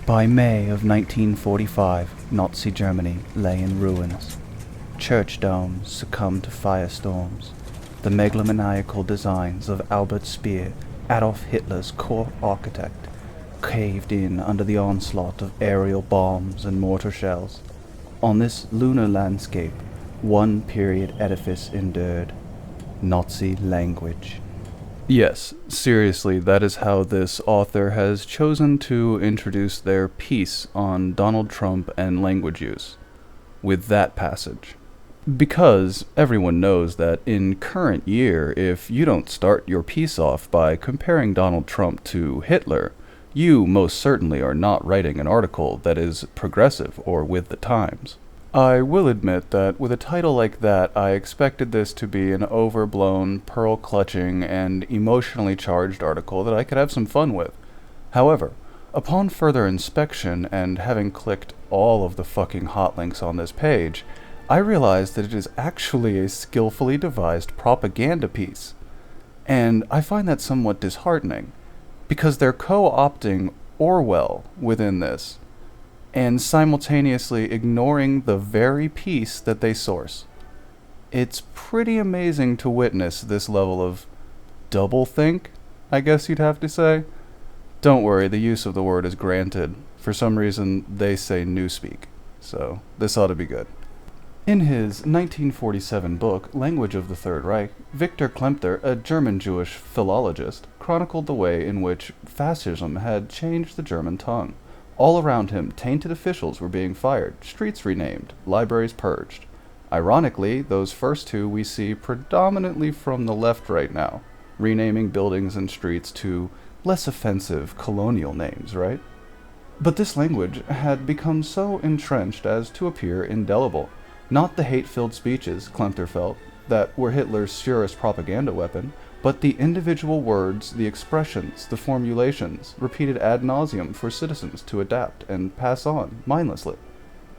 By May of 1945, Nazi Germany lay in ruins. Church domes succumbed to firestorms. The megalomaniacal designs of Albert Speer, Adolf Hitler's core architect, caved in under the onslaught of aerial bombs and mortar shells. On this lunar landscape, one period edifice endured: Nazi language. Yes, seriously, that is how this author has chosen to introduce their piece on Donald Trump and language use, with that passage. Because everyone knows that in current year, if you don't start your piece off by comparing Donald Trump to Hitler, you most certainly are not writing an article that is progressive or with the times. I will admit that with a title like that, I expected this to be an overblown, pearl-clutching, and emotionally charged article that I could have some fun with. However, upon further inspection and having clicked all of the fucking hot links on this page, I realized that it is actually a skillfully devised propaganda piece. And I find that somewhat disheartening, because they're co-opting Orwell within this, and simultaneously ignoring the very piece that they source. It's pretty amazing to witness this level of doublethink, I guess you'd have to say. Don't worry, the use of the word is granted. For some reason, they say newspeak, so this ought to be good. In his 1947 book, Language of the Third Reich, Victor Klemperer, a German-Jewish philologist, chronicled the way in which fascism had changed the German tongue. All around him, tainted officials were being fired, streets renamed, libraries purged. Ironically, those first two we see predominantly from the left right now, renaming buildings and streets to less offensive colonial names, right? But this language had become so entrenched as to appear indelible. Not the hate-filled speeches, Klemperer felt, that were Hitler's surest propaganda weapon, but the individual words, the expressions, the formulations, repeated ad nauseum for citizens to adapt and pass on mindlessly.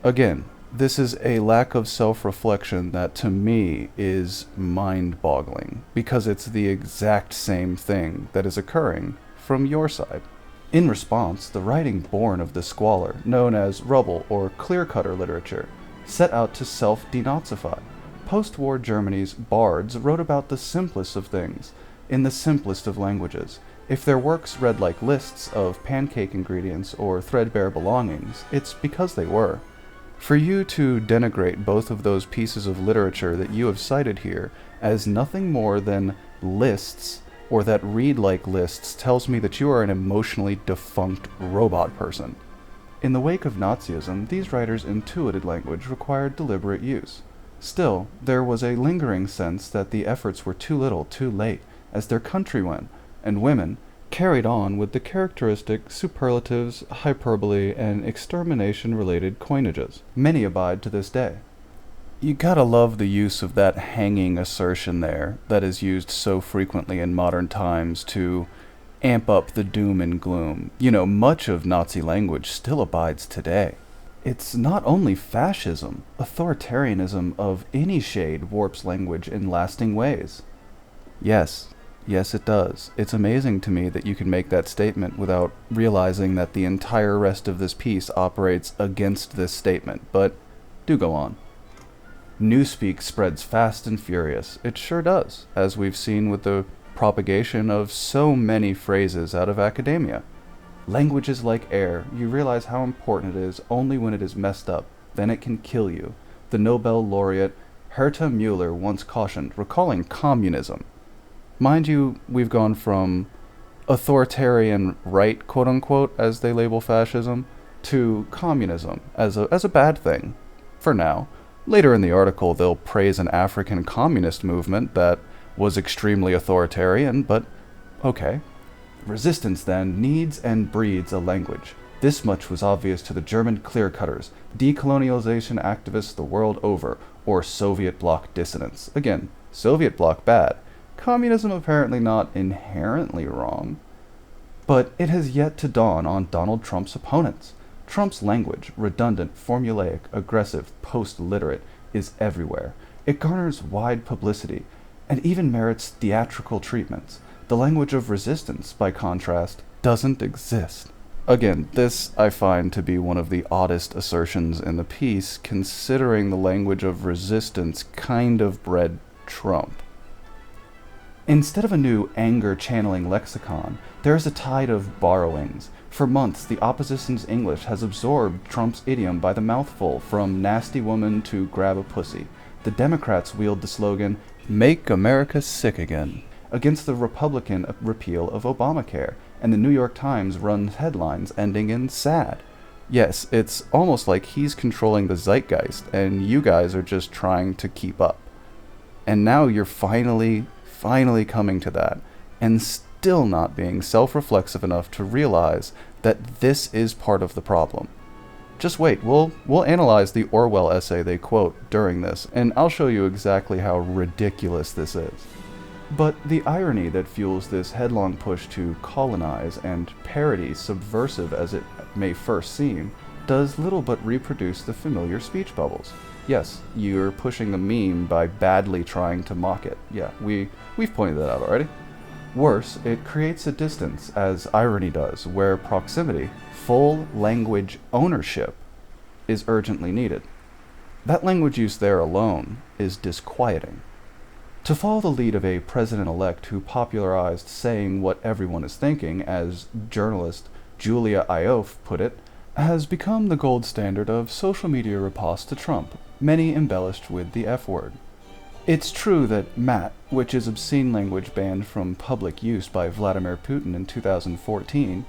Again, this is a lack of self-reflection that to me is mind-boggling, because it's the exact same thing that is occurring from your side. In response, the writing born of the squalor, known as Rubble or clear-cutter literature, set out to self-denazify. Post-war Germany's bards wrote about the simplest of things, in the simplest of languages. If their works read like lists of pancake ingredients or threadbare belongings, it's because they were. For you to denigrate both of those pieces of literature that you have cited here as nothing more than lists, or that read like lists, tells me that you are an emotionally defunct robot person. In the wake of Nazism, these writers intuited language required deliberate use. Still, there was a lingering sense that the efforts were too little, too late, as their countrymen and women carried on with the characteristic superlatives, hyperbole, and extermination-related coinages. Many abide to this day. You gotta love the use of that hanging assertion there that is used so frequently in modern times to amp up the doom and gloom. You know, much of Nazi language still abides today. It's not only fascism, authoritarianism of any shade warps language in lasting ways. Yes, it does. It's amazing to me that you can make that statement without realizing that the entire rest of this piece operates against this statement, but do go on. Newspeak spreads fast and furious. It sure does, as we've seen with the propagation of so many phrases out of academia. Language is like air. You realize how important it is only when it is messed up. Then it can kill you. The Nobel laureate Herta Müller once cautioned, recalling communism. Mind you, we've gone from authoritarian right, quote-unquote, as they label fascism, to communism as a bad thing, for now. Later in the article, they'll praise an African communist movement that was extremely authoritarian, but okay. Resistance, then, needs and breeds a language. This much was obvious to the German clear-cutters, decolonialization activists the world over, or Soviet bloc dissidents. Again, Soviet bloc bad. Communism apparently not inherently wrong. But it has yet to dawn on Donald Trump's opponents. Trump's language, redundant, formulaic, aggressive, post-literate, is everywhere. It garners wide publicity, and even merits theatrical treatments. The language of resistance, by contrast, doesn't exist. Again, this I find to be one of the oddest assertions in the piece, considering the language of resistance kind of bred Trump. Instead of a new anger-channeling lexicon, there is a tide of borrowings. For months, the opposition's English has absorbed Trump's idiom by the mouthful, from nasty woman to grab a pussy. The Democrats wield the slogan, "Make America Sick Again," against the Republican repeal of Obamacare, and the New York Times runs headlines ending in sad. Yes, it's almost like he's controlling the zeitgeist, and you guys are just trying to keep up. And now you're finally coming to that, and still not being self-reflexive enough to realize that this is part of the problem. Just wait, we'll analyze the Orwell essay they quote during this, and I'll show you exactly how ridiculous this is. But the irony that fuels this headlong push to colonize and parody, subversive as it may first seem, does little but reproduce the familiar speech bubbles. Yes, you're pushing the meme by badly trying to mock it. Yeah, we've pointed that out already. Worse, it creates a distance, as irony does, where proximity, full language ownership, is urgently needed. That language use there alone is disquieting. To follow the lead of a president-elect who popularized saying what everyone is thinking, as journalist Julia Ioffe put it, has become the gold standard of social media riposte to Trump, many embellished with the F word. It's true that Matt, which is obscene language banned from public use by Vladimir Putin in 2014,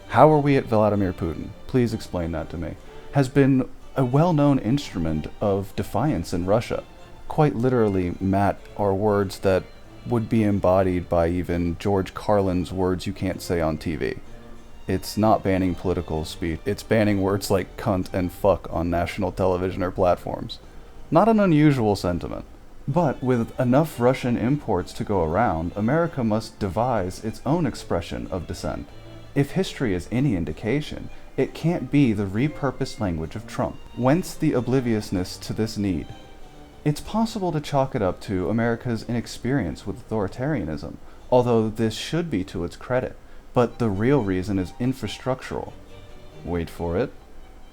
how are we at Vladimir Putin? Please explain that to me. Has been a well-known instrument of defiance in Russia. Quite literally, Matt are words that would be embodied by even George Carlin's words you can't say on TV. It's not banning political speech, it's banning words like cunt and fuck on national television or platforms. Not an unusual sentiment. But with enough Russian imports to go around, America must devise its own expression of dissent. If history is any indication, it can't be the repurposed language of Trump. Whence the obliviousness to this need? It's possible to chalk it up to America's inexperience with authoritarianism, although this should be to its credit. But the real reason is infrastructural. Wait for it.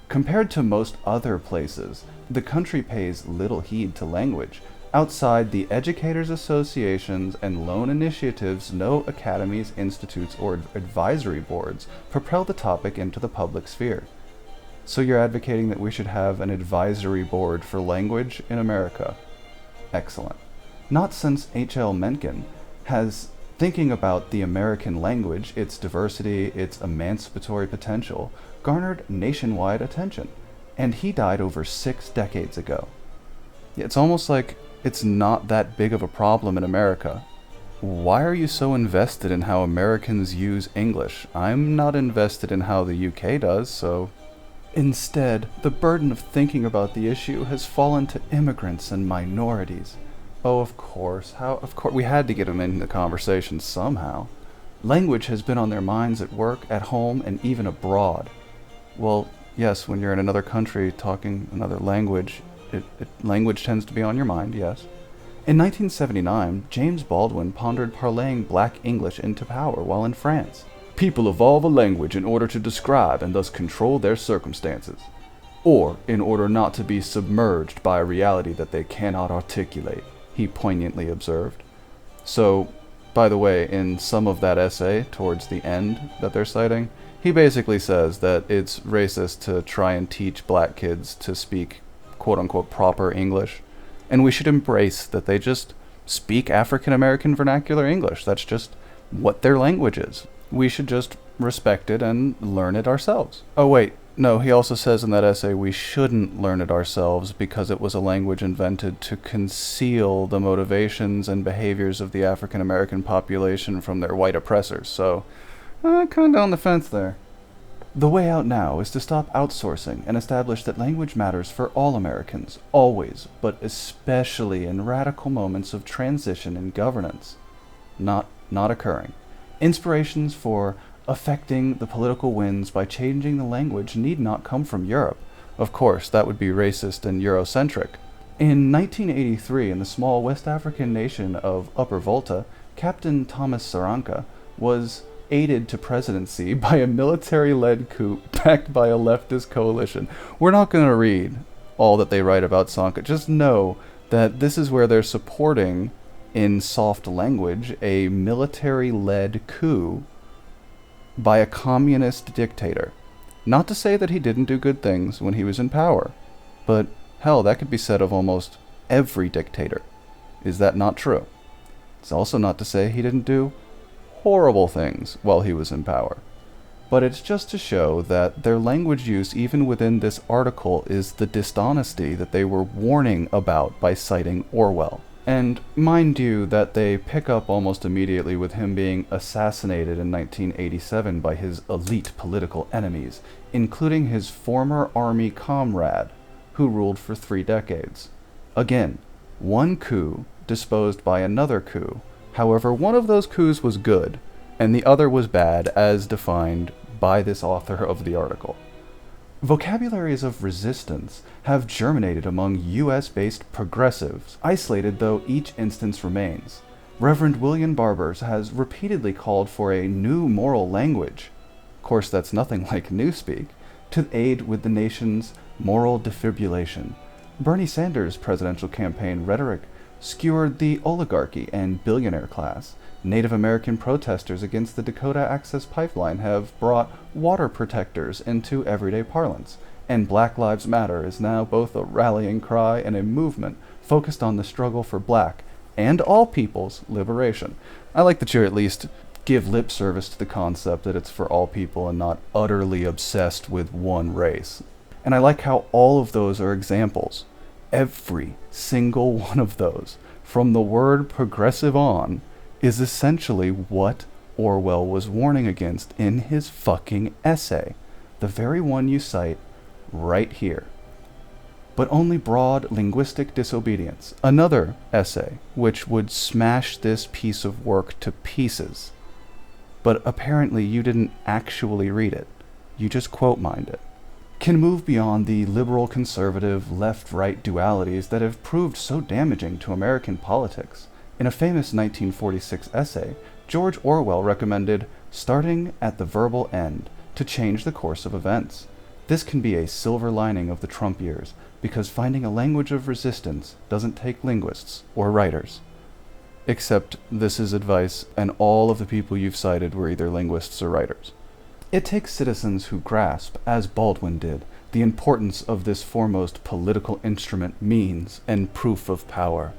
Compared to most other places, the country pays little heed to language. Outside the educators' associations and loan initiatives, no academies, institutes, or advisory boards propel the topic into the public sphere. So you're advocating that we should have an advisory board for language in America. Excellent. Not since H.L. Mencken has thinking about the American language, its diversity, its emancipatory potential, garnered nationwide attention. And he died over 6 decades ago. It's almost like it's not that big of a problem in America. Why are you so invested in how Americans use English? I'm not invested in how the UK does, so... Instead, the burden of thinking about the issue has fallen to immigrants and minorities. Oh, of course, we had to get them in the conversation somehow. Language has been on their minds at work, at home, and even abroad. Well, yes, when you're in another country talking another language, language tends to be on your mind, yes. In 1979, James Baldwin pondered parlaying black English into power while in France. People evolve a language in order to describe and thus control their circumstances, or in order not to be submerged by a reality that they cannot articulate, he poignantly observed. So, by the way, in some of that essay, towards the end that they're citing, he basically says that it's racist to try and teach black kids to speak quote-unquote proper English, and we should embrace that they just speak African-American vernacular English. That's just what their language is. We should just respect it and learn it ourselves. Oh wait, no, he also says in that essay we shouldn't learn it ourselves because it was a language invented to conceal the motivations and behaviors of the African-American population from their white oppressors, so kind of on the fence there. The way out now is to stop outsourcing and establish that language matters for all Americans, always, but especially in radical moments of transition in governance. Not occurring. Inspirations for affecting the political winds by changing the language need not come from Europe. Of course, that would be racist and Eurocentric. In 1983, in the small West African nation of Upper Volta, Captain Thomas Saranka was aided to presidency by a military-led coup backed by a leftist coalition. We're not going to read all that they write about Sanka. Just know that this is where they're supporting, in soft language, a military-led coup by a communist dictator. Not to say that he didn't do good things when he was in power, but hell, that could be said of almost every dictator. Is that not true? It's also not to say he didn't do horrible things while he was in power. But it's just to show that their language use, even within this article, is the dishonesty that they were warning about by citing Orwell. And mind you that they pick up almost immediately with him being assassinated in 1987 by his elite political enemies, including his former army comrade, who ruled for 3 decades. Again, one coup disposed by another coup. However, one of those coups was good, and the other was bad, as defined by this author of the article. Vocabularies of resistance have germinated among US-based progressives, isolated though each instance remains. Reverend William Barbers has repeatedly called for a new moral language, of course that's nothing like newspeak, to aid with the nation's moral defibrillation. Bernie Sanders' presidential campaign rhetoric skewered the oligarchy and billionaire class. Native American protesters against the Dakota Access Pipeline have brought water protectors into everyday parlance, and Black Lives Matter is now both a rallying cry and a movement focused on the struggle for black and all people's liberation. I like that you at least give lip service to the concept that it's for all people and not utterly obsessed with one race. And I like how all of those are examples. Every single one of those, from the word progressive on, is essentially what Orwell was warning against in his fucking essay. The very one you cite right here. But only broad linguistic disobedience. Another essay which would smash this piece of work to pieces. But apparently you didn't actually read it. You just quote-mined it. Can move beyond the liberal-conservative, left-right dualities that have proved so damaging to American politics. In a famous 1946 essay, George Orwell recommended starting at the verbal end to change the course of events. This can be a silver lining of the Trump years, because finding a language of resistance doesn't take linguists or writers. Except this is advice, and all of the people you've cited were either linguists or writers. It takes citizens who grasp, as Baldwin did, the importance of this foremost political instrument, means, and proof of power.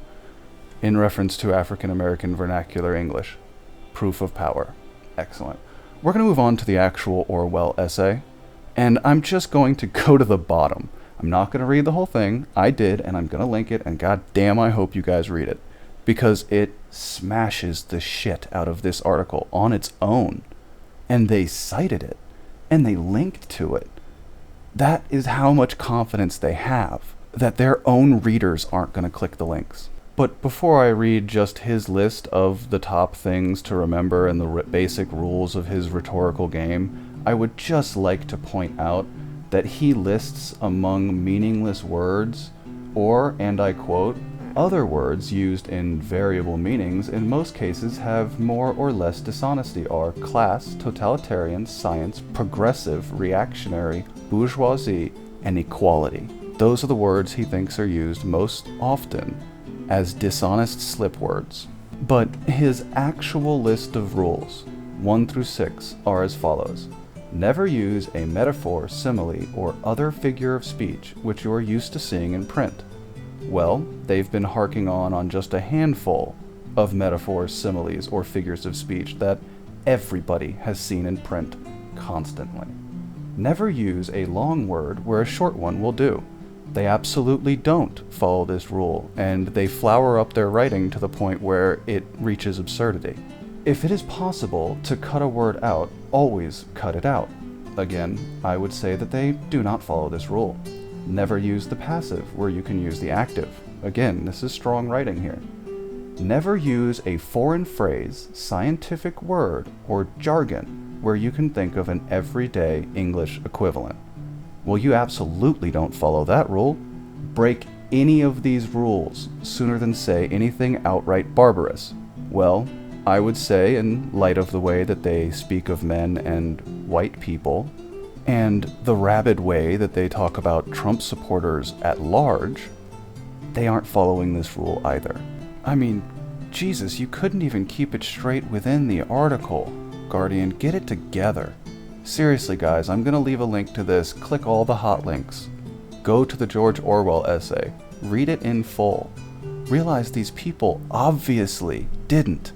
In reference to African American vernacular English. Proof of power. Excellent. We're going to move on to the actual Orwell essay, and I'm just going to go to the bottom. I'm not going to read the whole thing. I did, and I'm going to link it, and goddamn, I hope you guys read it, because it smashes the shit out of this article on its own. And they cited it, and they linked to it. That is how much confidence they have that their own readers aren't going to click the links. But before I read just his list of the top things to remember and the basic rules of his rhetorical game, I would just like to point out that he lists among meaningless words, or, and I quote, other words used in variable meanings in most cases have more or less dishonesty are class, totalitarian, science, progressive, reactionary, bourgeoisie, and equality. Those are the words he thinks are used most often as dishonest slip words. But his actual list of rules, 1 through 6, are as follows. Never use a metaphor, simile, or other figure of speech which you are used to seeing in print. Well, they've been harking on just a handful of metaphors, similes, or figures of speech that everybody has seen in print constantly. Never use a long word where a short one will do. They absolutely don't follow this rule, and they flower up their writing to the point where it reaches absurdity. If it is possible to cut a word out, always cut it out. Again, I would say that they do not follow this rule. Never use the passive where you can use the active. Again, this is strong writing here. Never use a foreign phrase, scientific word, or jargon where you can think of an everyday English equivalent. Well, you absolutely don't follow that rule. Break any of these rules sooner than say anything outright barbarous. Well, I would say, in light of the way that they speak of men and white people, and the rabid way that they talk about Trump supporters at large, they aren't following this rule either. I mean, Jesus, you couldn't even keep it straight within the article. Guardian, get it together. Seriously, guys, I'm gonna leave a link to this. Click all the hot links. Go to the George Orwell essay. Read it in full. Realize these people obviously didn't,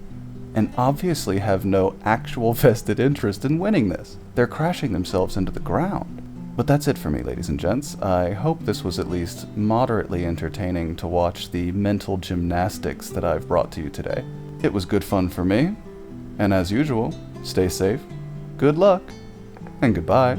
and obviously have no actual vested interest in winning this. They're crashing themselves into the ground. But that's it for me, ladies and gents. I hope this was at least moderately entertaining to watch the mental gymnastics that I've brought to you today. It was good fun for me, and as usual, stay safe, good luck, and goodbye.